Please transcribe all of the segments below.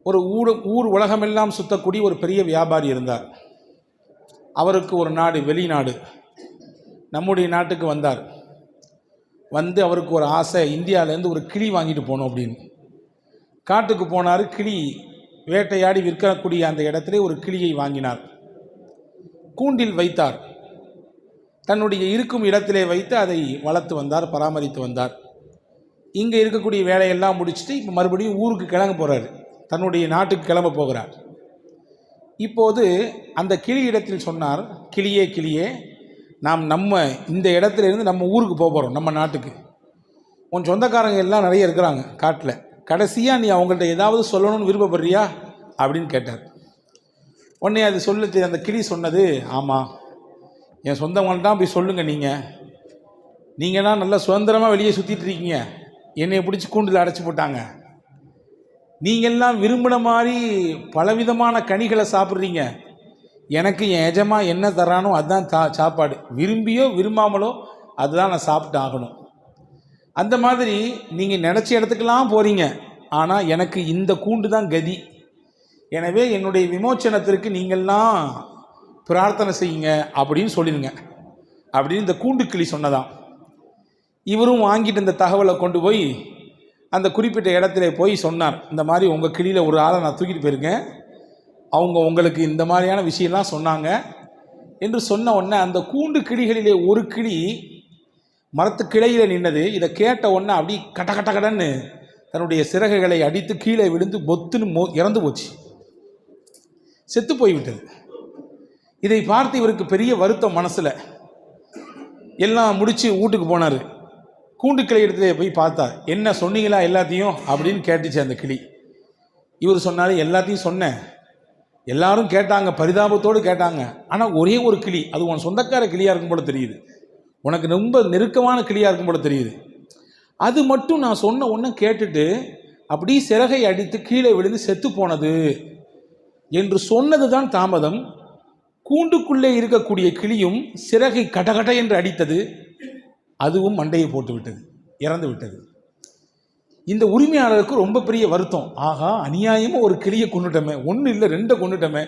ஒரு ஊர் உலகமெல்லாம் சுற்றக்கூடிய ஒரு பெரிய வியாபாரி இருந்தார். அவருக்கு ஒரு நாடு, வெளிநாடு, நம்முடைய நாட்டுக்கு வந்தார். வந்து அவருக்கு ஒரு ஆசை, இந்தியாவிலேருந்து ஒரு கிளி வாங்கிட்டு போகணும் அப்படின்னு. காட்டுக்கு போனார். கிளி வேட்டையாடி விற்கக்கூடிய அந்த இடத்துல ஒரு கிளியை வாங்கினார். கூண்டில் வைத்தார். தன்னுடைய இருக்கும் இடத்திலே வைத்து அதை வளர்த்து வந்தார், பராமரித்து வந்தார். இங்கே இருக்கக்கூடிய வேலையெல்லாம் முடிச்சுட்டு இப்போ மறுபடியும் ஊருக்கு கிளம்ப போகிறார், தன்னுடைய நாட்டுக்கு கிளம்ப போகிறார். இப்போது அந்த கிளி இடத்தில் சொன்னார், கிளியே கிளியே, நாம் நம்ம இந்த இடத்துல இருந்து நம்ம ஊருக்கு போக போகிறோம், நம்ம நாட்டுக்கு. உன் சொந்தக்காரங்க எல்லாம் நிறைய இருக்கிறாங்க காட்டில், கடைசியாக நீ அவங்கள்ட்ட ஏதாவது சொல்லணும்னு விருப்பப்படுறியா அப்படின்னு கேட்டார். உடனே அது சொல்ல அந்த கிளி சொன்னது, ஆமாம், என் சொந்தவங்கள்ட்ட போய் சொல்லுங்கள், நீங்கள்லாம் நல்லா சுதந்திரமாக வெளியே சுற்றிட்டு இருக்கீங்க, என்னை பிடிச்சி கூண்டில் அடைச்சி போட்டாங்க, நீங்கள்லாம் விரும்பின மாதிரி பலவிதமான கனிகளை சாப்பிட்றீங்க, எனக்கு என் எஜமா என்ன தரானோ அதுதான் சாப்பாடு, விரும்பியோ விரும்பாமலோ அதுதான் நான் சாப்பிட்டு ஆகணும். அந்த மாதிரி நீங்கள் நினச்ச இடத்துக்கெல்லாம் போகிறீங்க, ஆனால் எனக்கு இந்த கூண்டு தான் கதி. எனவே என்னுடைய விமோச்சனத்திற்கு நீங்கள்லாம் பிரார்த்தனை செய்யுங்க அப்படின்னு சொல்லிடுங்க அப்படின்னு இந்த கூண்டு கிளி சொன்னதான். இவரும் வாங்கிட்டு இந்த தகவலை கொண்டு போய் அந்த குறிப்பிட்ட இடத்துல போய் சொன்னார். இந்த மாதிரி உங்கள் கிளியில் ஒரு ஆளை நான் தூக்கிட்டு போயிருக்கேன், அவங்க உங்களுக்கு இந்த மாதிரியான விஷயம்லாம் சொன்னாங்க என்று சொன்ன உடனே அந்த கூண்டு கிளிகளிலே ஒரு கிளி மரத்து கிளையில் நின்னது. இதை கேட்ட உடனே அப்படி கட்ட கட்ட கடன்னு தன்னுடைய சிறகுகளை அடித்து கீழே விழுந்து பொத்துன்னு இறந்து போச்சு, செத்து போய்விட்டது. இதை பார்த்து இவருக்கு பெரிய வருத்தம் மனசில். எல்லாம் முடித்து வீட்டுக்கு போனார். கூண்டு கிளை இடத்துல போய் பார்த்தா, என்ன சொன்னீங்களா எல்லாத்தையும் அப்படின்னு கேட்டுச்சு அந்த கிளி. இவர் சொன்னார், எல்லாத்தையும் சொன்னேன், எல்லாரும் கேட்டாங்க, பரிதாபத்தோடு கேட்டாங்க, ஆனால் ஒரே ஒரு கிளி, அது உன் சொந்தக்கார கிளியாக இருக்கும் போல தெரியுது, உனக்கு ரொம்ப நெருக்கமான கிளியாக இருக்கும் போல தெரியுது, அது மட்டும் நான் சொன்ன ஒன்று கேட்டுட்டு அப்படி சிறகை அடித்து கீழே விழுந்து செத்து போனது என்று சொன்னது தான் தாமதம். கூண்டுக்குள்ளே இருக்கக்கூடிய கிளியும் சிறகை கடகட என்று அடித்தது, அதுவும் மண்டையை போட்டு விட்டது, இறந்து விட்டது. இந்த உரிமையாளருக்கு ரொம்ப பெரிய வருத்தம். ஆகா, அநியாயமாக ஒரு கிளியை கொண்டுட்டோமே, ஒன்று இல்லை 2 கொண்டுட்டோமே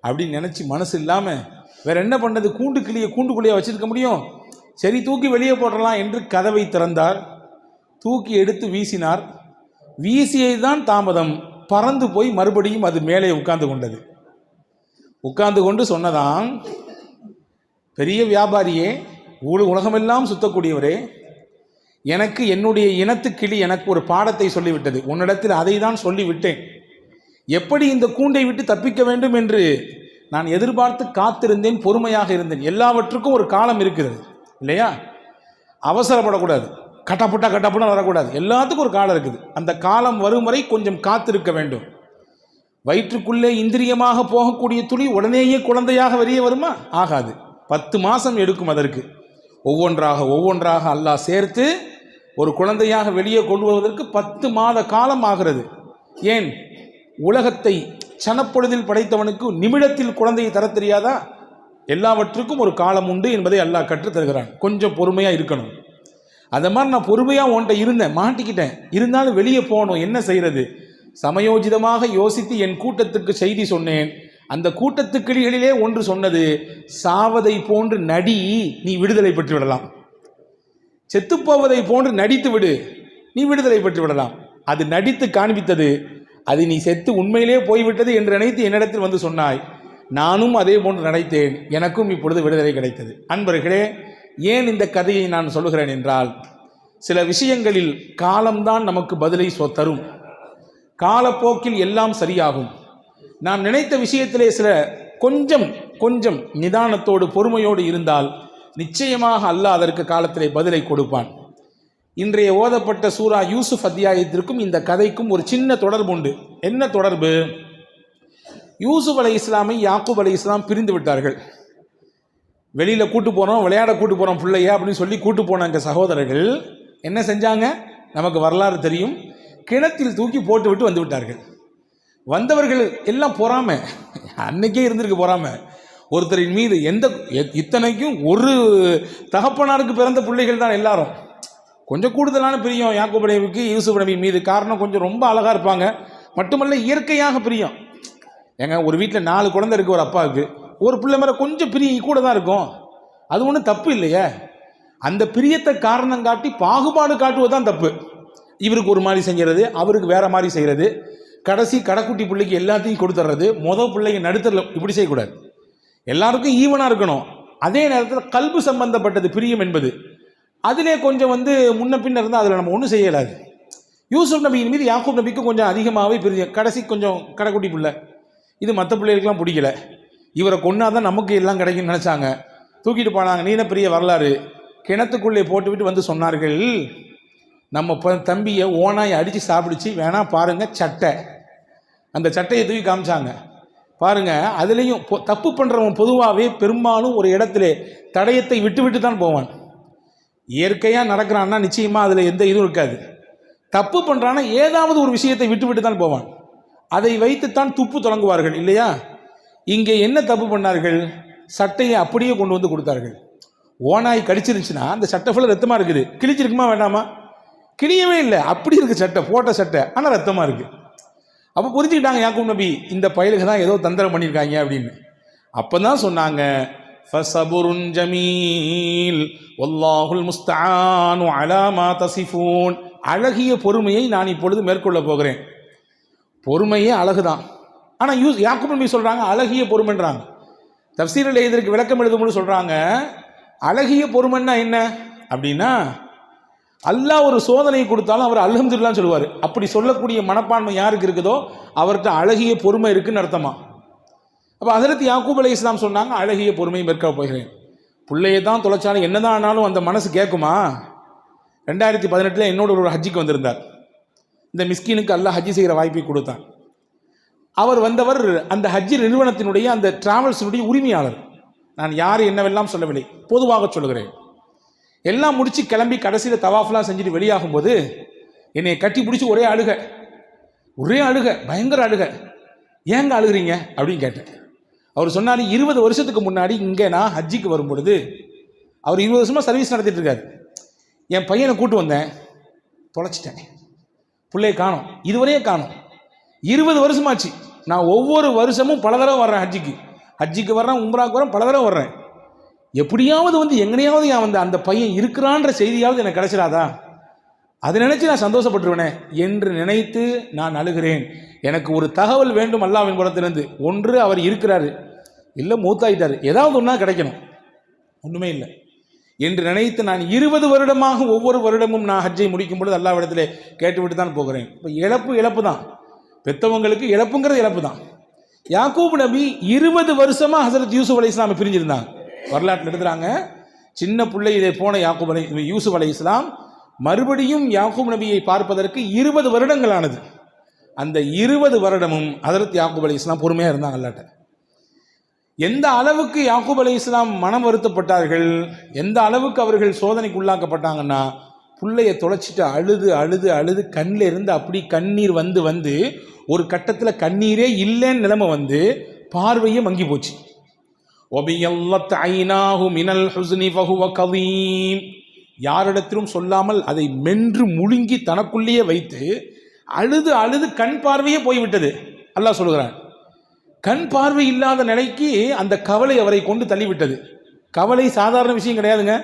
அப்படின்னு நினச்சி மனசு இல்லாமல் வேற என்ன பண்ணது, கூண்டு கிளியை கூண்டுக்குள்ளேயே வச்சிருக்க முடியும், சரி தூக்கி வெளியே போடலாம் என்று கதவை திறந்தார். தூக்கி எடுத்து வீசினார். வீசியது தான் தாமதம், பறந்து போய் மறுபடியும் அது மேலே உட்கார்ந்து கொண்டது. உட்கார்ந்து கொண்டு சொன்னதான், பெரிய வியாபாரியே, உலகமெல்லாம் சுத்தக்கூடியவரே, எனக்கு என்னுடைய இனத்து கிளி எனக்கு ஒரு பாடத்தை சொல்லிவிட்டது, உன்னிடத்தில் அதை தான் சொல்லிவிட்டேன். எப்படி இந்த கூண்டை விட்டு தப்பிக்க வேண்டும் என்று நான் எதிர்பார்த்து காத்திருந்தேன், பொறுமையாக இருந்தேன். எல்லாவற்றுக்கும் ஒரு காலம் இருக்கிறது இல்லையா, அவசரப்படக்கூடாது, கட்டப்புட்டா வரக்கூடாது, எல்லாத்துக்கும் ஒரு காலம் இருக்குது. அந்த காலம் வரும் வரை கொஞ்சம் காத்திருக்க வேண்டும். வயிற்றுக்குள்ளே இந்திரியமாக போகக்கூடிய துளி உடனேயே குழந்தையாக வெளியே வருமா? ஆகாது, 10 மாதம் எடுக்கும். அதற்கு ஒவ்வொன்றாக அல்லாஹ் சேர்த்து ஒரு குழந்தையாக வெளியே கொண்டு வருவதற்கு 10 மாத காலம் ஆகிறது. ஏன், உலகத்தை சனப்பொழுதில் படைத்தவனுக்கு நிமிடத்தில் குழந்தையை தர தெரியாதா? எல்லாவற்றுக்கும் ஒரு காலம் உண்டு என்பதை அல்லாஹ் கற்றுத் தருகிறான். கொஞ்சம் பொறுமையாக இருக்கணும். அதை மாதிரி நான் பொறுமையாக உன்கிட்ட இருந்தேன், மாட்டிக்கிட்டேன், இருந்தாலும் வெளியே போகணும், என்ன செய்கிறது? சமயோஜிதமாக யோசித்து என் கூட்டத்துக்கு செய்தி சொன்னேன். அந்த கூட்டத்து கிளிகளிலே ஒன்று சொன்னது, சாவதை போன்று நடி, நீ விடுதலை பெற்று விடலாம், செத்துப்போவதை போன்று நடித்து விடு, நீ விடுதலை பெற்று விடலாம். அது நடித்து காண்பித்தது, அது நீ செத்து உண்மையிலே போய்விட்டது என்று நினைத்து என்னிடத்தில் வந்து சொன்னாய், நானும் அதே போன்று நினைத்தேன், எனக்கும் இப்பொழுது விடுதலை கிடைத்தது. அன்பர்களே, ஏன் இந்த கதையை நான் சொல்லுகிறேன் என்றால், சில விஷயங்களில் காலம்தான் நமக்கு பதிலை தரும். காலப்போக்கில் எல்லாம் சரியாகும். நாம் நினைத்த விஷயத்திலே சில கொஞ்சம் நிதானத்தோடு பொறுமையோடு இருந்தால் நிச்சயமாக அல்லாஹ் அதற்கு காலத்திலே பதிலை கொடுப்பான். இன்றைய ஓதப்பட்ட சூரா யூசுப் அத்தியாயத்திற்கும் இந்த கதைக்கும் ஒரு சின்ன தொடர்பு உண்டு. என்ன தொடர்பு? யூசுப் அலைஹிஸ்ஸலாமை யாக்கூப் அலைஹிஸ்ஸலாம் பிரிந்து விட்டார்கள். வெளியில் கூட்டு போகிறோம், விளையாட கூட்டு போகிறோம் பிள்ளைய அப்படின்னு சொல்லி கூட்டு போன எங்கள் சகோதரர்கள் என்ன செஞ்சாங்க, நமக்கு வரலாறு தெரியும், கிணத்தில் தூக்கி போட்டு விட்டு வந்து விட்டார்கள். வந்தவர்கள் எல்லாம் பொறாமை, அன்னைக்கே இருந்திருக்கு பொறாமை ஒருத்தரின் மீது. இத்தனைக்கும் ஒரு தகப்பனாருக்கு பிறந்த பிள்ளைகள் தான் எல்லாரும். கொஞ்சம் கூடுதலான பிரியம் யாக்கூப் நபிக்கு யூசுப் நபி மீது. காரணம், கொஞ்சம் ரொம்ப அழகாக இருப்பாங்க, மட்டுமல்ல இயற்கையாக பிரியம். ஏங்க ஒரு வீட்டில் 4 குழந்தை இருக்குது ஒரு அப்பாவுக்கு, ஒரு பிள்ளை மேலே கொஞ்சம் பிரியம் கூட தான் இருக்கும், அது ஒன்றும் தப்பு இல்லையே. அந்த பிரியத்தை காரணம் காட்டி பாகுபாடு காட்டுவது தான் தப்பு. இவருக்கு ஒரு மாதிரி செஞ்சுறது, அவருக்கு வேற மாதிரி செய்கிறது, கடைசி கடைக்குட்டி பிள்ளைக்கு எல்லாத்தையும் கொடுத்துட்றது, பிள்ளைங்க நடுத்தரில், இப்படி செய்யக்கூடாது. எல்லாருக்கும் ஈவனாக இருக்கணும். அதே நேரத்தில் கல்பு சம்பந்தப்பட்டது பிரியம் என்பது அதிலே கொஞ்சம் முன்ன பின்ன இருந்தால் அதில் நம்ம ஒன்றும் செய்யலாது. யூசுப் நபியின் மீது யாக்கூப் நபிக்கு கொஞ்சம் அதிகமாகவே பிரியம். கடைசி கொஞ்சம் கடைக்குட்டி பிள்ளை, இது மற்ற பிள்ளைகளுக்கெல்லாம் பிடிக்கல, இவரை கொண்டாதான் நமக்கு எல்லாம் கிடைக்குன்னு நினச்சாங்க, தூக்கிட்டு போனாங்க. நீன பெரிய வரலாறு. கிணத்துக்குள்ளே போட்டுவிட்டு வந்து சொன்னார்கள், நம்ம தம்பியை ஓனாய் அடித்து சாப்பிடுச்சு, வேணா பாருங்க சட்டை. அந்த சட்டையை தூக்கி காமிச்சாங்க. பாருங்க, அதுலேயும் தப்பு பண்ணுறவன் பொதுவாகவே பெரும்பாலும் ஒரு இடத்துல தடயத்தை விட்டு விட்டு தான் போவான். இயற்கையாக நடக்கிறான்னா நிச்சயமாக அதில் எந்த இதுவும் இருக்காது. தப்பு பண்ணுறான்னா ஏதாவது ஒரு விஷயத்தை விட்டு விட்டு தான் போவான். அதை வைத்துத்தான் துப்பு தொடங்குவார்கள் இல்லையா? இங்கே என்ன தப்பு பண்ணார்கள்? சட்டையை அப்படியே கொண்டு வந்து கொடுத்தார்கள். ஓனாய் கடிச்சிருந்துச்சுன்னா அந்த சட்டை ஃபுல்லாக ரத்தமாக இருக்குது, கிழிச்சிருக்குமா வேண்டாமா? கிழியவே இல்லை, அப்படி இருக்குது சட்டை, போட்ட சட்டை, ஆனால் ரத்தமாக இருக்குது. அப்போ புரிஞ்சுக்கிட்டாங்க யாக்கூப் நபி, இந்த பயலுக்கு தான் ஏதோ தந்திரம் பண்ணியிருக்காங்க அப்படின்னு. அப்போ தான் சொன்னாங்க, ஃபஸபுருன் ஜமீல் வல்லாஹுல் முஸ்தஆனு அலா மா தஸிஃபூன். அழகிய பொறுமையை நான் இப்பொழுது மேற்கொள்ள போகிறேன். பொறுமையே அழகுதான். ஆனால் யாக்கூப் நபி சொல்கிறாங்க அழகிய பொறுமைன்றாங்க. தஃப்சீரில் இதற்கு விளக்கம் எழுதும்போது சொல்கிறாங்க, அழகிய பொறுமைன்னா என்ன அப்படின்னா, அல்லாஹ் ஒரு சோதனையை கொடுத்தாலும் அவர் அல்ஹம்துலில்லாஹ்னு சொல்லுவார். அப்படி சொல்லக்கூடிய மனப்பான்மை யாருக்கு இருக்குதோ அவர்கிட்ட அழகிய பொறுமை இருக்குன்னு அர்த்தமா. அப்போ ஹஜ்ரத் யாக்கூப் அலைஹிஸ்ஸலாம் சொன்னாங்க, அழகிய பொறுமையை மேற்கொள்ள போகிறேன். பிள்ளையை தான் தொலைச்சாலும் என்னதான் ஆனாலும் அந்த மனசு கேட்குமா? 2018 என்னோட ஒரு ஹஜ்ஜிக்கு வந்திருந்தார். இந்த மிஸ்கீனுக்கு அல்லாஹ் ஹஜ்ஜி செய்கிற வாய்ப்பை கொடுத்தான். அவர் வந்தவர் அந்த ஹஜ்ஜி நிறுவனத்தினுடைய அந்த டிராவல்ஸினுடைய உரிமையாளர். நான் யார் என்னவெல்லாம் சொல்லவில்லை, பொதுவாக சொல்லுகிறேன். எல்லாம் முடித்து கிளம்பி கடைசியில் தவாஃப்லாம் செஞ்சுட்டு வெளியாகும்போது என்னை கட்டி பிடிச்சி ஒரே அழுக, பயங்கர அழுக. ஏங்க அழுகிறீங்க அப்படின்னு கேட்டேன். அவர் சொன்னார், 20 வருஷத்துக்கு முன்னாடி இங்கே நான் ஹஜ்ஜிக்கு வரும்பொழுது, அவர் 20 வருஷமாக சர்வீஸ் நடத்திட்டு இருக்காரு, என் பையனை கூட்டு வந்தேன், தொலைச்சிட்டேன், பிள்ளையை காணோம், இதுவரையே காணோம். 20 வருஷமாச்சு. நான் ஒவ்வொரு வருஷமும் பல தடவை வர்றேன் ஹஜ்ஜிக்கு வர்றேன், உம்ராவுக்கு வரேன், பல தடவை வர்றேன். எப்படியாவது எங்கனையாவது அந்த பையன் இருக்கிறான்ற செய்தியாவது எனக்கு கிடைச்சிடாதா, அதை நினைச்சு நான் சந்தோஷப்பட்டுருவேனே என்று நினைத்து நான் அழுகிறேன். எனக்கு ஒரு தகவல் வேண்டும் அல்லாஹ்வின் புறத்திலிருந்து. ஒன்று அவர் இருக்கிறாரு, இல்லை மூத்தாயிட்டாரு, ஏதாவது ஒன்றா கிடைக்கணும், ஒன்றுமே இல்லை என்று நினைத்து நான் 20 வருடமாக ஒவ்வொரு வருடமும் நான் ஹஜ்ஜை முடிக்கும் பொழுது அல்லாஹ்விடத்திலே கேட்டுவிட்டு தான் போகிறேன். இப்போ இழப்பு தான், பெற்றவங்களுக்கு இழப்புங்கிறது இழப்பு தான். யாக்கூப் நபி 20 வருஷமாக ஹஜ்ரத் யூசுப் அலைஹிஸ்ஸலாம் பிரிஞ்சிருந்தாங்க. வரலாற்றில் எடுத்துறாங்க. சின்ன பிள்ளையிலே போன யூசுப் அலைஹிஸ்ஸலாம் மறுபடியும் யாக்கூப் நபியை பார்ப்பதற்கு 20 வருடங்கள் ஆனது. அந்த 20 வருடமும் ஹஜ்ரத் யாக்கூப் அலைஹிஸ்ஸலாம் பொறுமையாக இருந்தாங்க அல்லாஹ்ட்ட. எந்த அளவுக்கு யாக்கூப் அலைஹிஸ்ஸலாம் மனம் வருத்தப்பட்டார்கள், எந்த அளவுக்கு அவர்கள் சோதனைக்கு உள்ளாக்கப்பட்டாங்கன்னா, பிள்ளையை தொலைச்சிட்டு அழுது அழுது அழுது கண்ணில் இருந்து அப்படி கண்ணீர் வந்து ஒரு கட்டத்தில் கண்ணீரே இல்லைன்னு நிலைமை வந்து பார்வையே மங்கி போச்சு. யாரிடத்திலும் சொல்லாமல் அதை மென்று முழுங்கி தனக்குள்ளேயே வைத்து அழுது அழுது கண் பார்வையே போய்விட்டது. அல்லாஹ் சொல்லுகிறான், கண் பார்வை இல்லாத நிலைக்கு அந்த கவலை அவரை கொண்டு தள்ளிவிட்டது. கவலை சாதாரண விஷயம் கிடையாதுங்க,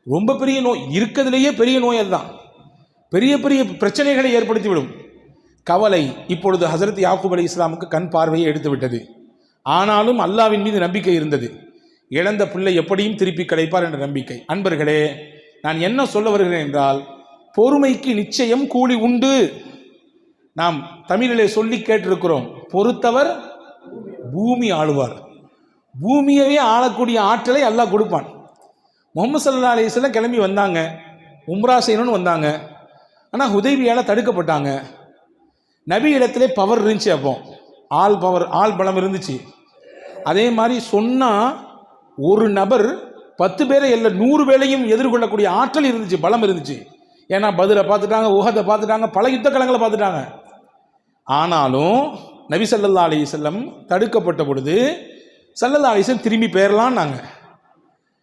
ரொம்ப பெரிய நோய், இருக்கிறதுலேயே பெரிய நோய் அதுதான். பெரிய பெரிய பிரச்சனைகளை ஏற்படுத்திவிடும் கவலை. இப்பொழுது ஹஜ்ரத் யாக்கூப் அலைஹிஸ்ஸலாமுக்கு கண் பார்வையை எடுத்து விட்டது. ஆனாலும் அல்லாஹ்வின் மீது நம்பிக்கை இருந்தது. இழந்த பிள்ளை எப்படியும் திருப்பி கிடைப்பார் என்ற நம்பிக்கை. அன்பர்களே, நான் என்ன சொல்ல வருகிறேன் என்றால், பொறுமைக்கு நிச்சயம் கூலி உண்டு. நாம் தமிழிலே சொல்லி கேட்டிருக்கிறோம், பொறுத்தவர் பூமி ஆளுவார். பூமியவே ஆளக்கூடிய ஆற்றலை அல்லாஹ் கொடுப்பான். முஹம்மது ஸல்லல்லாஹு அலைஹி வஸல்லம் கிளம்பி வந்தாங்க, உம்ரா செய்யணும்னு வந்தாங்க. ஆனால் ஹுதைபியால தடுக்கப்பட்டாங்க. நபி இடத்திலே பவர் இருந்துச்சு, அப்போ ஆள் பலம் இருந்துச்சு. அதே மாதிரி சொன்னால் ஒரு நபர் 10 பேரை இல்லை 100 பேரையும் எதிர்கொள்ளக்கூடிய ஆற்றல் இருந்துச்சு, பலம் இருந்துச்சு. ஏன்னா பத்ரை பார்த்துட்டாங்க, உஹதை பார்த்துட்டாங்க, பல யுத்த களங்களை பார்த்துட்டாங்க. ஆனாலும் நபி ஸல்லல்லாஹு அலைஹி வஸல்லம் தடுக்கப்பட்ட பொழுது ஸல்லல்லாஹு அலைஹி வஸல்லம் திரும்பி போயிடலான்னாங்க.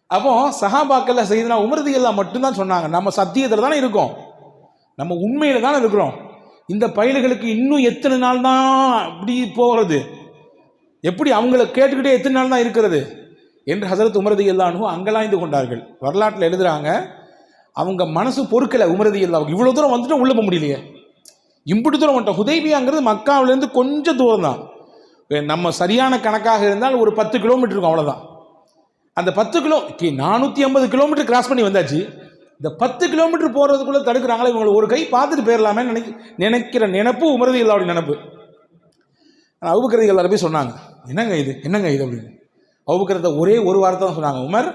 அப்போ சஹாபாக்கள் செய்தனா உமர் ரலியல்லாஹு மட்டும்தான் சொன்னாங்க, நம்ம சத்தியத்தில் தானே இருக்கோம், நம்ம உண்மையில் தானே இருக்கிறோம், இந்த பயல்களுக்கு இன்னும் எத்தனை நாள் தான் இப்படி போகிறது, எப்படி அவங்கள கேட்டுக்கிட்டே எத்தனை நாள் தான் இருக்கிறது என்று ஹசரத் உமர் ரலியல்லாஹு அன்ஹு அங்கலாய்ந்து கொண்டார்கள். வரலாற்றில் எழுதுகிறாங்க, அவங்க மனசு பொறுக்கலை. உமர் ரலியல்லாஹு இவ்வளோ தூரம் வந்துட்டு உள்ளே போக முடியலையே, இம்புட்டு தூரம் வந்துட்டோம். ஹுதைபியாங்கிறது மக்காவிலேருந்து கொஞ்சம் தூரம் தான். நம்ம சரியான கணக்காக இருந்தால் ஒரு 10 கிலோமீட்டர் இருக்கும், அவ்வளோதான். அந்த 450 கிலோமீட்டர் கிராஸ் பண்ணி வந்தாச்சு. இந்த 10 கிலோமீட்டர் போகிறதுக்குள்ளே தடுக்கிறாங்களே, இவங்களை ஒரு கை பார்த்துட்டு போயிடலாமே நினைக்கிற நினைப்பு உமர் ரலியல்லாஹு நினைப்பு. ஆனால் அபூபக்கர் ரலியல்லாஹு போய் சொன்னாங்க, என்னங்க இது அப்படின்னு. அபூபக்கர் ஒரே ஒரு வார்த்தை தான் சொன்னாங்க, உமர்,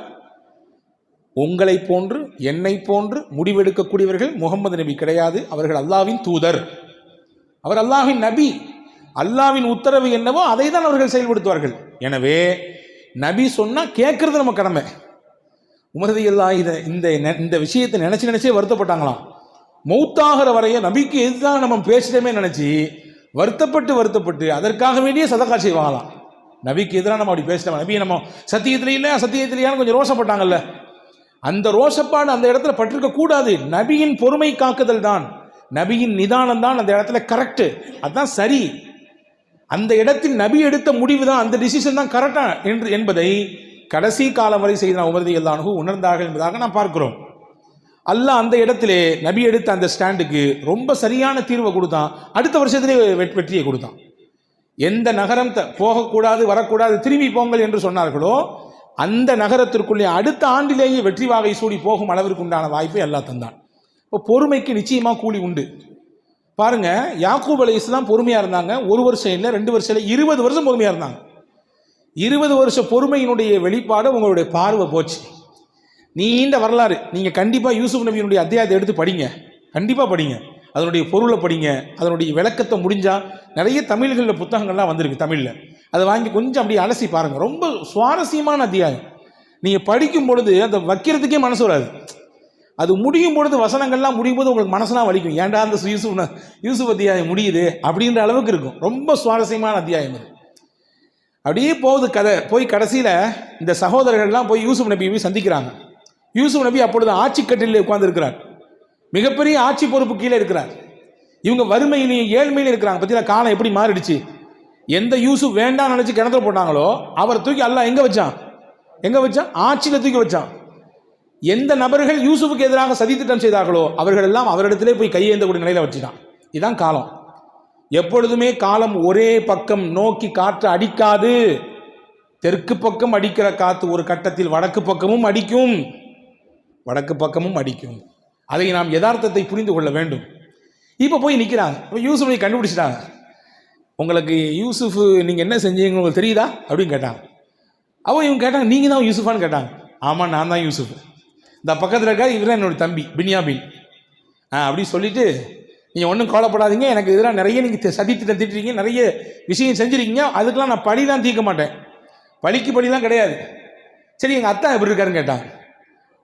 உங்களை போன்று என்னை போன்று முடிவெடுக்கக்கூடியவர்கள் முகமது நபி கிடையாது, அவர்கள் அல்லாஹ்வின் தூதர், அவர் அல்லாஹ்வின் நபி, அல்லாஹ்வின் உத்தரவு என்னவோ அதை தான் அவர்கள் செயல்படுத்துவார்கள். எனவே நபி சொன்னால் கேட்கறது நம்ம கடமை. உமர் ரலியல்லாஹு இந்த விஷயத்தை நினச்சே வருத்தப்பட்டாங்களாம். மௌத்தாகிற வரைய நபிக்கு எதுதான் நம்ம பேசிட்டமே நினச்சி வருத்தப்பட்டு அதற்காக வேண்டிய சதகா செய்வாங்களாம். நபிக்கு எதிராக நம்ம அப்படி பேசிட்டோம், நபியை நம்ம சத்தியத்திலேயான்னு கொஞ்சம் ரோஷப்பட்டாங்கல்ல, அந்த ரோஷப்பாடு அந்த இடத்துல பட்டிருக்க கூடாது. நபியின் பொறுமை காக்குதல் தான், நபியின் நிதானம் தான் அந்த இடத்துல கரெக்டு, அதுதான் சரி. அந்த இடத்தில் நபி எடுத்த முடிவு தான், அந்த டிசிஷன் தான் கரெக்டா என்பதை கடைசி காலம் வரை செய்த உமர் ரலியல்லாஹு அன்ஹு உணர்ந்தார்கள் என்பதாக நாம் பார்க்கிறோம். அல்லாஹ் அந்த இடத்திலே நபி எடுத்த அந்த ஸ்டாண்டுக்கு ரொம்ப சரியான தீர்வை கொடுத்தான். அடுத்த வருஷத்திலே வெற்றியை கொடுத்தான். எந்த நகரம் போகக்கூடாது வரக்கூடாது திரும்பி போங்கள் என்று சொன்னார்களோ அந்த நகரத்திற்குள்ளே அடுத்த ஆண்டிலேயே வெற்றி வாகை சூடி போகும் அளவிற்கு உண்டான வாய்ப்பை அல்லாஹ் தந்தான். இப்போ பொறுமைக்கு நிச்சயமாக கூலி உண்டு. பாருங்க, யாக்கூப் அலைஹிஸ்ஸலாம் பொறுமையாக இருந்தாங்க. 1 வருஷம் இல்லை, 2 வருஷம் இல்லை, 20 வருஷம் பொறுமையாக இருந்தாங்க. 20 வருஷ பொறுமையினுடைய வெளிப்பாடு உங்களுடைய பார்வை போச்சு. நீண்ட வரலாறு. நீங்கள் கண்டிப்பாக யூசுப் நபியினுடைய அத்தியாயத்தை எடுத்து படிங்க, கண்டிப்பாக படிங்க, அதனுடைய பொருளை படிங்க, அதனுடைய விளக்கத்தை முடிஞ்சால் நிறைய தமிழ்களில் புத்தகங்கள்லாம் வந்திருக்கு தமிழில், அதை வாங்கி கொஞ்சம் அப்படியே அலசி பாருங்கள். ரொம்ப சுவாரஸ்யமான அத்தியாயம். நீங்கள் படிக்கும் பொழுது அந்த வைக்கிறதுக்கே மனசு வராது. அது முடியும் பொழுது, வசனங்கள்லாம் முடியும் போது உங்களுக்கு மனசுலாம் வலிக்கும், ஏன்டா அந்த யூசுப் அத்தியாயம் முடியுது அப்படின்ற அளவுக்கு இருக்கும். ரொம்ப சுவாரஸ்யமான அத்தியாயம் அது. அப்படியே போகுது கதை. போய் கடைசியில் இந்த சகோதரர்கள்லாம் போய் யூசுப் நபியை போய் சந்திக்கிறாங்க. யூசுப் நபி அப்பொழுது ஆட்சி கட்டிலில் உட்கார்ந்து இருக்கிறார், மிகப்பெரிய ஆட்சி பொறுப்பு கீழே இருக்கிறார். இவங்க வறுமையிலையும் ஏழ்மையிலும் இருக்கிறாங்க. பற்றியில் காலம் எப்படி மாறிடுச்சு. எந்த யூசுப் வேண்டாம் நினச்சி கிணத்துல போட்டாங்களோ அவர் தூக்கி அல்லாஹ் எங்கே வச்சான்? ஆட்சியில் தூக்கி வச்சான். எந்த நபர்கள் யூசுஃபுக்கு எதிராக சதித்திட்டம் செய்தார்களோ அவர்கள் எல்லாம் அவரிடத்திலே போய் கையேந்தக்கூடிய நிலையில் வச்சுட்டான். இதுதான் காலம். எப்பொழுதுமே காலம் ஒரே பக்கம் நோக்கி காற்று அடிக்காது. தெற்கு பக்கம் அடிக்கிற காற்று ஒரு கட்டத்தில் வடக்கு பக்கமும் அடிக்கும். அதை நாம் யதார்த்தத்தை புரிந்து கொள்ள வேண்டும். இப்போ போய் நிற்கிறாங்க. இப்போ யூசுஃபை கண்டுபிடிச்சிட்டாங்க. உங்களுக்கு யூசுஃப் நீங்கள் என்ன செஞ்சீங்க உங்களுக்கு தெரியுதா அப்படின்னு கேட்டாங்க. இவங்க கேட்டாங்க, நீங்கள் தான் யூசுஃபான்னு கேட்டாங்க. ஆமாம், நான் தான் யூசுஃப். இந்த பக்கத்தில் இருக்கார், இவர் தான் என்னோடய தம்பி பின்யாமின். அப்படி சொல்லிவிட்டு, நீங்கள் ஒன்றும் கவலைப்படாதீங்க, எனக்கு இதெல்லாம் நிறைய நீங்கள் சதித்திட்டம் திட்டுறீங்க, நிறைய விஷயம் செஞ்சுருக்கீங்க, அதுக்கெலாம் நான் பழிலாம் தீர்க்க மாட்டேன், பழிலாம் கிடையாது. சரி, எங்கள் அத்தா எப்படி இருக்காருன்னு கேட்டாங்க.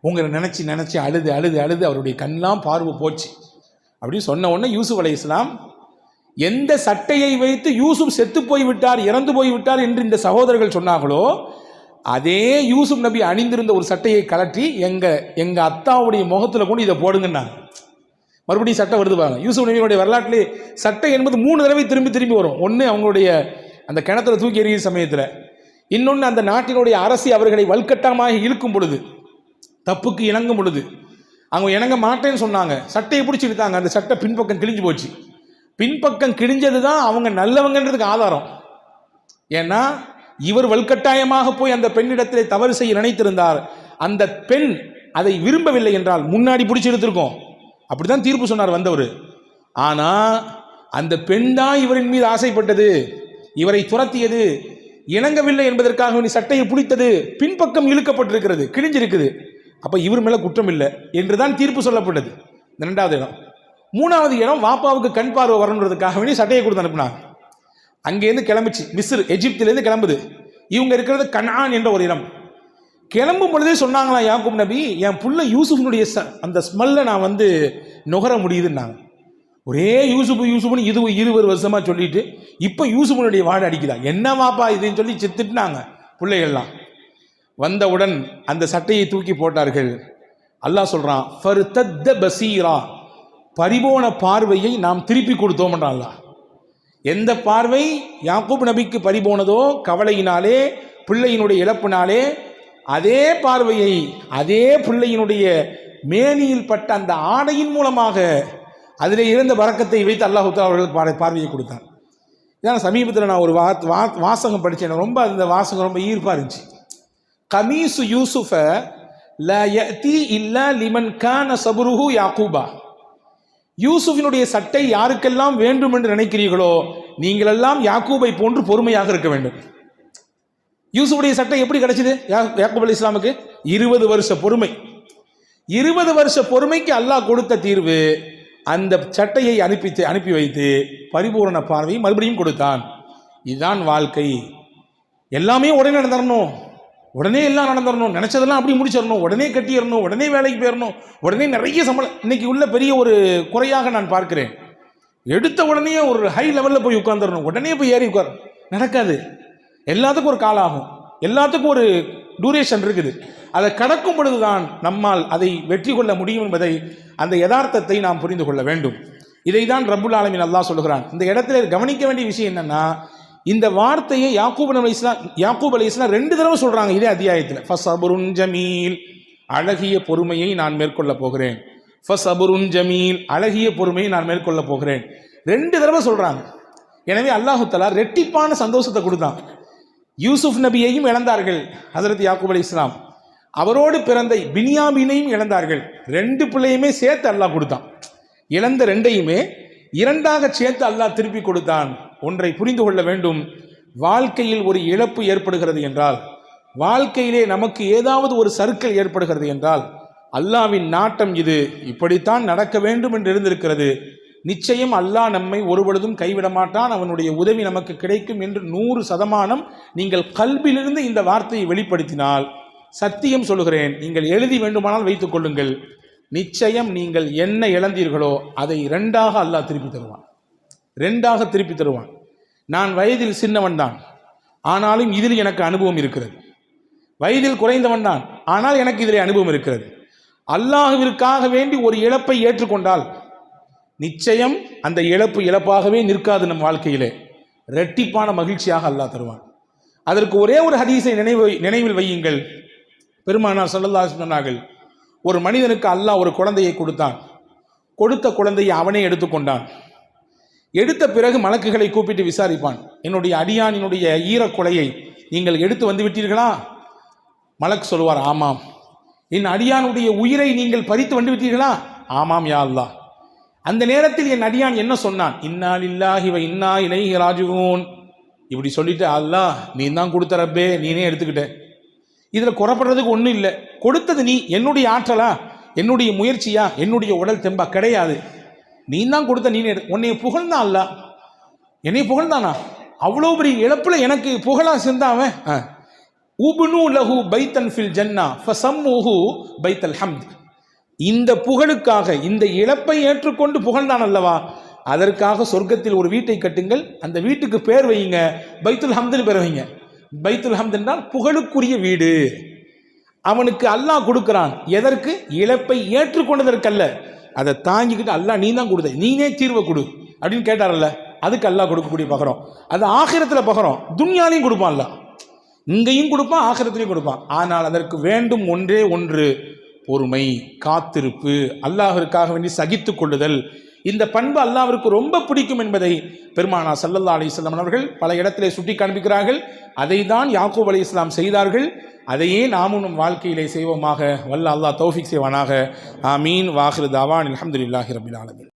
உங்களை நினச்சி அழுது அவருடைய கண்ணெலாம் பார்வை போச்சு அப்படின்னு சொன்ன உடனே யூசுப் அலைஹிஸ்ஸலாம் எந்த சட்டையை வைத்து யூசுப் செத்து போய்விட்டார், இறந்து போய்விட்டார் என்று இந்த சகோதரர்கள் சொன்னார்களோ அதே யூசுப் நபி அணிந்திருந்த ஒரு சட்டையை கலற்றி எங்க அத்தாவுடைய முகத்தில் கொண்டு இதை போடுங்கன்னாங்க. மறுபடியும் சட்டை வருது பாருங்க. யூசுப் நபியுடைய வரலாற்றிலே சட்டை என்பது 3 தடவை திரும்பி வரும். ஒன்று அவங்களுடைய அந்த கிணத்துல தூக்கி எறிகிற சமயத்தில், இன்னொன்று அந்த நாட்டினுடைய அரசி அவர்களை வல்கட்டமாக இழுக்கும் பொழுது, தப்புக்கு இணங்கும் பொழுது. அவங்க இணங்க மாட்டேன்னு சொன்னாங்க, சட்டையை பிடிச்சி இழுத்தாங்க, அந்த சட்டை பின்பக்கம் கிழிஞ்சு போச்சு. பின்பக்கம் கிழிஞ்சது தான் அவங்க நல்லவங்கன்றதுக்கு ஆதாரம். ஏன்னா இவர் வல்கட்டாயமாக போய் அந்த பெண்ணிடத்திலே தவறு செய்ய நினைத்திருந்தார், அந்த பெண் அதை விரும்பவில்லை என்றால் முன்னாடி பிடிச்சி எடுத்திருக்கோம். அப்படித்தான் தீர்ப்பு சொன்னார் வந்தவர். ஆனால் அந்த பெண் தான் இவரின் மீது ஆசைப்பட்டது, இவரை துரத்தியது, இணங்கவில்லை என்பதற்காக சட்டையை பிடித்தது, பின்பக்கம் இழுக்கப்பட்டிருக்கிறது, கிழிஞ்சிருக்குது. அப்போ இவர் மேலே குற்றம் இல்லை என்று தான் தீர்ப்பு சொல்லப்பட்டது. 2வது இடம். 3வது இடம், வாப்பாவுக்கு கண் பார்வை வரணுன்றதுக்காக வேண்டி சட்டையை கொடுத்து அனுப்புனாங்க. அங்கேருந்து கிளம்பிச்சு, மிஸ்ர் எஜிப்திலேருந்து கிளம்புது. இவங்க இருக்கிறது கனான் என்ற ஒரு இடம். கிளம்பும் பொழுதே சொன்னாங்களாம் யாக்கூப் நபி, என் புள்ள யூசுஃபனுடைய அந்த ஸ்மெல்லை நான் நுகர முடியுதுன்னாங்க. ஒரே யூசுப்னு இது 20 வருஷமாக சொல்லிட்டு இப்போ யூசுஃபனுடைய வாடை அடிக்குதா, என்ன வாப்பா இதுன்னு சொல்லி திட்டினாங்க பிள்ளைகள்லாம். வந்தவுடன் அந்த சட்டையை தூக்கி போட்டார்கள். அல்லாஹ் சொல்கிறான், ஃபர்தத்த பசீரா, பரிபூரண பார்வையை நாம் திருப்பி கொடுத்தோம்ன்றான் அல்லாஹ். எந்த பார்வை யாக்கூப் நபிக்கு பறிபோனதோ கவலையினாலே, பிள்ளையினுடைய இழப்பினாலே, அதே பார்வையை அதே பிள்ளையினுடைய மேனியில் பட்ட அந்த ஆடையின் மூலமாக அதிலே இருந்த வரக்கத்தை வைத்து அல்லாஹ் அவர்களுக்கு பார்வையை கொடுத்தான். இதான் சமீபத்தில் நான் ஒரு வாசகம் படித்தேன். ரொம்ப அந்த வாசகம் ரொம்ப ஈர்ப்பாக இருந்துச்சு. கமீசு யூசுஃப ல யதி இல்லா லிமன் கான சபுருஹு யாக்கூபா. யூசுஃபினுடைய சட்டை யாருக்கெல்லாம் வேண்டும் என்று நினைக்கிறீர்களோ நீங்களெல்லாம் யாக்கூபை போன்று பொறுமையாக இருக்க வேண்டும். யூசுஃபுடைய சட்டை எப்படி கிடைச்சது யாக்கூப் அலைஹிஸ்ஸலாமுக்கு? 20 வருஷ பொறுமை. 20 வருஷ பொறுமைக்கு அல்லாஹ் கொடுத்த தீர்வு அந்த சட்டையை அனுப்பி வைத்து பரிபூரண பார்வையை மறுபடியும் கொடுத்தான். இதுதான் வாழ்க்கை. எல்லாமே உடனே நடந்துடணும், உடனே எல்லாம் நடந்துடணும், நினைச்சதெல்லாம் அப்படி முடிச்சிடணும், உடனே கட்டிடணும், உடனே வேலைக்கு போயிடணும், உடனே நிறைய சம்பளம். இன்னைக்கு உள்ள பெரிய ஒரு குறையாக நான் பார்க்கிறேன். எடுத்த உடனே ஒரு ஹை லெவலில் போய் உட்காந்துடணும், உடனே போய் ஏறி உட்கார். நடக்காது. எல்லாத்துக்கும் ஒரு காலம் ஆகும், எல்லாத்துக்கும் ஒரு டூரேஷன் இருக்குது. அதை கடக்கும் பொழுதுதான் நம்மால் அதை வெற்றி கொள்ள முடியும் என்பதை, அந்த யதார்த்தத்தை நாம் புரிந்து கொள்ள வேண்டும். இதை தான் ரப்புல் ஆலமீன் அல்லாஹ் சொல்லுகிறான். இந்த இடத்துல கவனிக்க வேண்டிய விஷயம் என்னன்னா, இந்த வார்த்தையை யாக்கூப் அலைஹிஸ்ஸலாம் 2 தடவை சொல்றாங்க இதே அத்தியாயத்தில். ஃபஸபுருன் ஜமீல், அழகிய பொறுமையை நான் மேற்கொள்ள போகிறேன். ஃபஸபுருன் ஜமீல், அழகிய பொறுமையை நான் மேற்கொள்ள போகிறேன். 2 தடவை சொல்றாங்க. எனவே அல்லாஹு தஆலா ரெட்டிப்பான சந்தோஷத்தை கொடுத்தான். யூசுப் நபியையும் இழந்தார்கள் ஹஜ்ரத் யாக்கூப் அலைஹிஸ்ஸலாம், அவரோடு பிறந்த பின்யாமீனையும் இழந்தார்கள். 2 பிள்ளையுமே சேர்த்து அல்லாஹ் கொடுத்தான். இழந்த 2ஐயுமே 2ஆக சேர்த்து அல்லாஹ் திருப்பி கொடுத்தான். ஒன்றை புரிந்து கொள்ள வேண்டும். வாழ்க்கையில் ஒரு இழப்பு ஏற்படுகிறது என்றால், வாழ்க்கையிலே நமக்கு ஏதாவது ஒரு சறுக்கல் ஏற்படுகிறது என்றால், அல்லாஹ்வின் நாட்டம் இது, இப்படித்தான் நடக்க வேண்டும் என்று இருந்திருக்கிறது. நிச்சயம் அல்லாஹ் நம்மை ஒருபொழுதும் கைவிட மாட்டான், அவனுடைய உதவி நமக்கு கிடைக்கும் என்று 100% நீங்கள் கல்பிலிருந்து இந்த வார்த்தையை வெளிப்படுத்தினால், சத்தியம் சொல்லுகிறேன், நீங்கள் எழுதி வேண்டுமானால் வைத்துக் கொள்ளுங்கள், நிச்சயம் நீங்கள் என்ன இழந்தீர்களோ அதை 2ஆக அல்லாஹ் திருப்பி தருவான். 2ஆக திருப்பி தருவான். நான் வயதில் சின்னவன் தான், ஆனாலும் இதில் எனக்கு அனுபவம் இருக்கிறது. வயதில் குறைந்தவன் தான், ஆனால் எனக்கு இதில் அனுபவம் இருக்கிறது. அல்லாஹ்விற்காக வேண்டி ஒரு இழப்பை ஏற்றுக்கொண்டால் நிச்சயம் அந்த இழப்பு இழப்பாகவே நிற்காது. நம் வாழ்க்கையிலே இரட்டிப்பான மகிழ்ச்சியாக அல்லாஹ் தருவான். அதற்கு ஒரே ஒரு ஹதீஸை நினைவில் வையுங்கள். பெருமானார் ஸல்லல்லாஹு அலைஹி வஸல்லம் சொன்னார்கள், ஒரு மனிதனுக்கு அல்லாஹ் ஒரு குழந்தையை கொடுத்தான். கொடுத்த குழந்தையை அவனே எடுத்துக்கொண்டான். எடுத்த பிறகு மலக்குகளை கூப்பிட்டு விசாரிப்பான், என்னுடைய அடியானினுடைய ஈரக்குலையை நீங்கள் எடுத்து வந்து விட்டீர்களா? மலக்கு சொல்லுவார், ஆமாம். என் அடியானுடைய உயிரை நீங்கள் பறித்து வந்து விட்டீர்களா? ஆமாம் யா அல்லாஹ். அந்த நேரத்தில் என் அடியான் என்ன சொன்னான்? இன்னா லில்லாஹி வ இன்னா இலைஹி ராஜிஊன். இப்படி சொல்லிட்டு, அல்லாஹ் நீ தான் கொடுத்த ரப்பே, நீனே எடுத்துக்கிட்ட, இதில் குறப்படுறதுக்கு ஒன்றும் இல்லை. கொடுத்தது நீ, என்னுடைய ஆற்றலா, என்னுடைய முயற்சியா, என்னுடைய உடல் தெம்பா? கிடையாது. நீ தான் கொடுத்த, நீனே உன்னை புகழ்ந்தான் அல்லாஹ். என்னை புகழ்ந்தானா? அவ்வளோ பெரிய இழப்பில் எனக்கு புகழா சேர்ந்தாவன். உப்னு லஹு பைத்தன் ஃபில் ஜன்னா ஃபஸம்முஹு பைத்தல் ஹம்த். இந்த புகழுக்காக, இந்த இழப்பை ஏற்றுக்கொண்டு புகழ்ந்தான் அல்லவா, அதற்காக சொர்க்கத்தில் ஒரு வீட்டை கட்டுங்கள், அந்த வீட்டுக்கு பேர் வையுங்க, பைத்துல் ஹம்துன்னு பேர் வைங்க. பைத்துல் ஹம்த் என்றால் புகழுக்குரிய வீடு. அவனுக்கு அல்லாஹ் கொடுக்கிறான். எதற்கு? இழப்பை ஏற்றுக்கொண்டதற்கல்ல, அதை தாங்கிக்கிட்டு அல்லாஹ் நீ தான் கொடுத்த, நீனே தீர்வை கொடு அப்படின்னு கேட்டார்ல, அதுக்கு அல்லாஹ் கொடுக்கக்கூடிய பகரம். அது ஆகிரத்தில் பகரம், துன்யாலையும் கொடுப்பான் அல்லாஹ், இங்கேயும் கொடுப்பான், ஆகிரத்திலையும் கொடுப்பான். ஆனால் அதற்கு வேண்டும் ஒன்றே ஒன்று, பொறுமை, காத்திருப்பு, அல்லாஹ்விற்காக வேண்டி சகித்து கொள்ளுதல். இந்த பண்பு அல்லாஹ்விற்கு ரொம்ப பிடிக்கும் என்பதை பெருமானார் ஸல்லல்லாஹு அலைஹி வஸல்லம் அவர்கள் பல இடத்திலே சுட்டி காண்பிக்கிறார்கள். அதை தான் யாக்கூப் அலைஹிஸ்ஸலாம் செய்தார்கள். அதையே நாமும் நம் வாழ்க்கையிலே செய்வோமாக. வல்ல அல்லாஹ் தௌஃபீக் செய்வானாக. ஆமீன். வாஹிரு தாவான் அல்ஹம்துலில்லாஹி ரப்பில் ஆலமீன்.